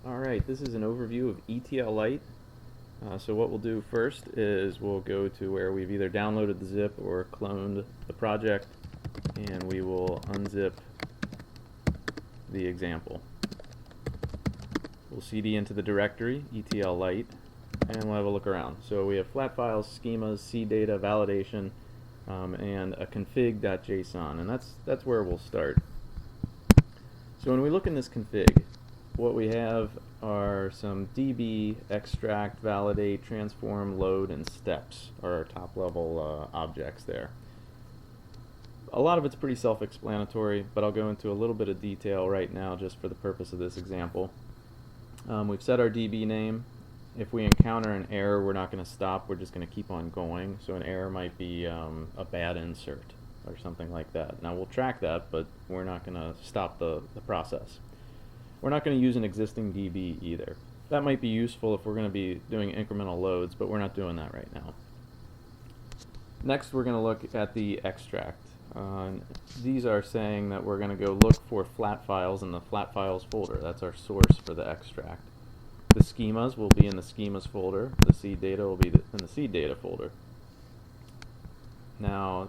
Alright, this is an overview of ETLyte. So what we'll do first is we'll go to where we've either downloaded the zip or cloned the project, and we will unzip the example. We'll CD into the directory, ETLyte, and we'll have a look around. So we have flat files, schemas, C data, validation, and a config.json, and that's where we'll start. So when we look in this config, what we have are some DB, extract, validate, transform, load, and steps are our top level objects there. A lot of it's pretty self-explanatory, but I'll go into a little bit of detail right now just for the purpose of this example. We've set our DB name. If we encounter an error, we're not going to stop, we're just going to keep on going. So an error might be a bad insert or something like that. Now we'll track that, but we're not going to stop the process. We're not going to use an existing DB either. That might be useful if we're going to be doing incremental loads, but we're not doing that right now. Next, we're going to look at the extract. These are saying that we're going to go look for flat files in the flat files folder. That's our source for the extract. The schemas will be in the schemas folder. The seed data will be in the seed data folder. Now,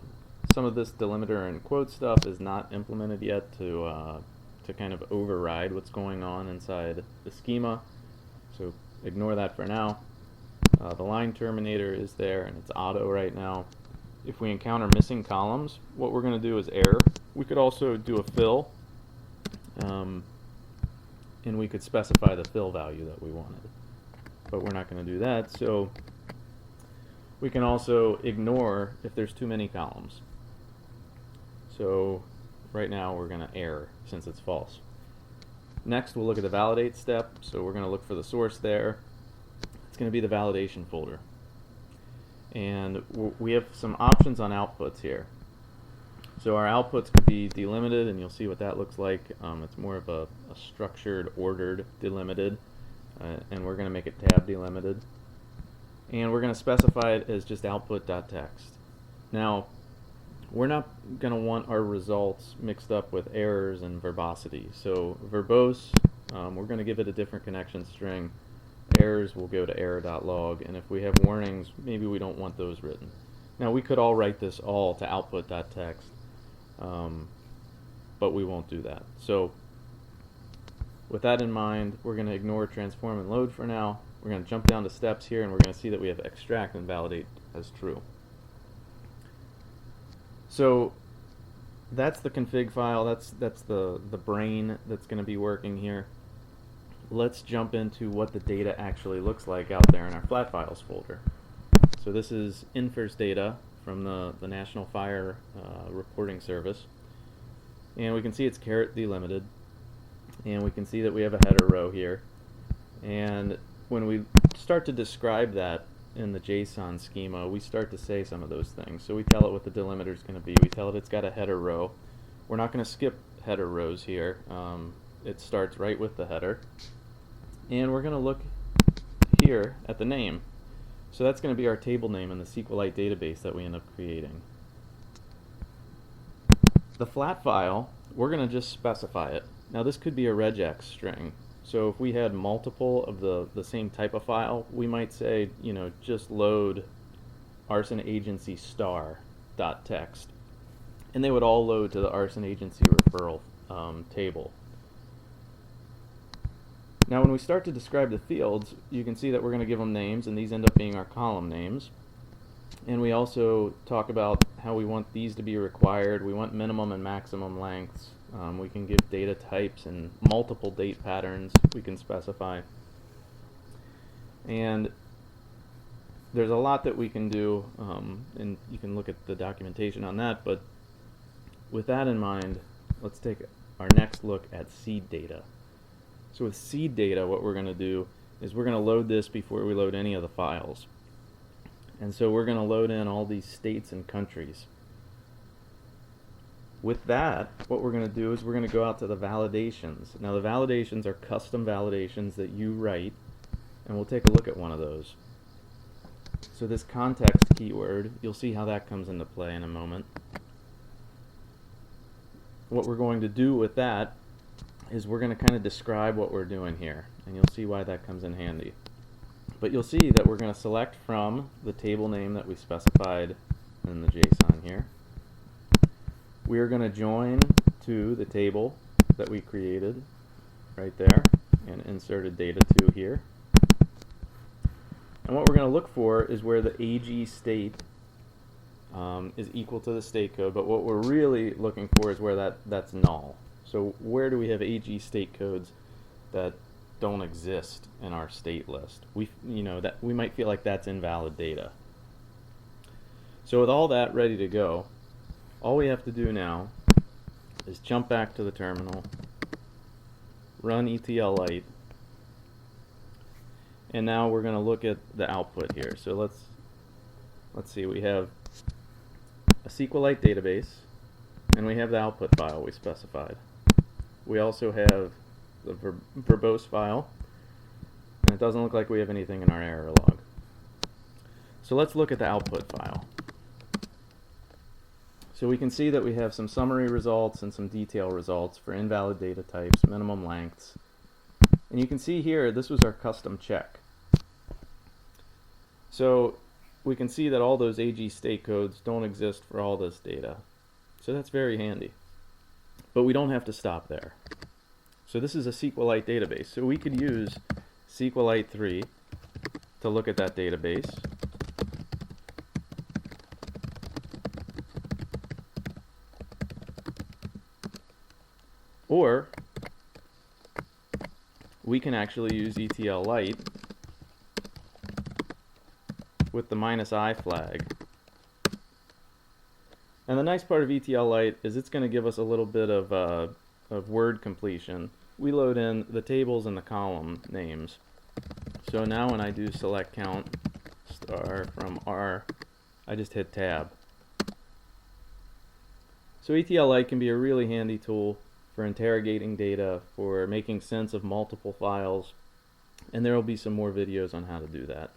some of this delimiter and quote stuff is not implemented yet to kind of override what's going on inside the schema, so ignore that for now. The line terminator is there and it's auto right now. If we encounter missing columns, what we're going to do is error. We could also do a fill, and we could specify the fill value that we wanted, but we're not going to do that. So we can also ignore if there's too many columns. So right now we're going to error since it's false. Next we'll look at the validate step. So we're going to look for the source there. It's going to be the validation folder. And we have some options on outputs here. So our outputs could be delimited, and you'll see what that looks like. It's more of a structured, ordered delimited, and we're going to make it tab delimited. And we're going to specify it as just output.txt. Now, we're not going to want our results mixed up with errors and verbosity. So verbose, we're going to give it a different connection string. Errors will go to error.log, and if we have warnings, maybe we don't want those written. Now we could all write this all to output.txt, but we won't do that. So with that in mind, we're going to ignore transform and load for now. We're going to jump down to steps here, and we're going to see that we have extract and validate as true. So that's the config file. That's the brain that's going to be working here. Let's jump into what the data actually looks like out there in our flat files folder. So this is infers data from the National Fire Reporting Service, and we can see it's caret delimited, and we can see that we have a header row here. And when we start to describe that in the JSON schema, we start to say some of those things. So we tell it what the delimiter is going to be. We tell it it's got a header row. We're not going to skip header rows here. It starts right with the header. And we're going to look here at the name. So that's going to be our table name in the SQLite database that we end up creating. The flat file, we're going to just specify it. Now this could be a regex string. So if we had multiple of the same type of file, we might say, just load arson agency star.txt. And they would all load to the arson agency referral table. Now when we start to describe the fields, you can see that we're going to give them names, and these end up being our column names. And we also talk about how we want these to be required. We want minimum and maximum lengths. We can give data types and multiple date patterns we can specify. And there's a lot that we can do, and you can look at the documentation on that. But with that in mind, let's take our next look at seed data. So with seed data, what we're going to do is we're going to load this before we load any of the files. And so we're going to load in all these states and countries. With that, what we're going to do is we're going to go out to the validations. Now the validations are custom validations that you write, and we'll take a look at one of those. So this context keyword, you'll see how that comes into play in a moment. What we're going to do with that is we're going to kind of describe what we're doing here, and you'll see why that comes in handy. But you'll see that we're going to select from the table name that we specified in the JSON here. We are going to join to the table that we created right there and inserted data to here. And what we're going to look for is where the AG state is equal to the state code, but what we're really looking for is where that's null. So where do we have AG state codes that don't exist in our state list? We might feel like that's invalid data. So with all that ready to go, all we have to do now is jump back to the terminal, run ETLyte, and now we're going to look at the output here. So let's see, we have a SQLite database, and we have the output file we specified. We also have the verbose file, and it doesn't look like we have anything in our error log. So let's look at the output file. So we can see that we have some summary results and some detail results for invalid data types, minimum lengths. And you can see here, this was our custom check. So we can see that all those AG state codes don't exist for all this data. So that's very handy. But we don't have to stop there. So this is a SQLite database. So we could use SQLite 3 to look at that database. Or we can actually use ETLyte with the -i flag. And the nice part of ETLyte is it's going to give us a little bit of word completion. We load in the tables and the column names. So now when I do select count star from R, I just hit tab. So ETLyte can be a really handy tool for interrogating data, for making sense of multiple files, and there will be some more videos on how to do that.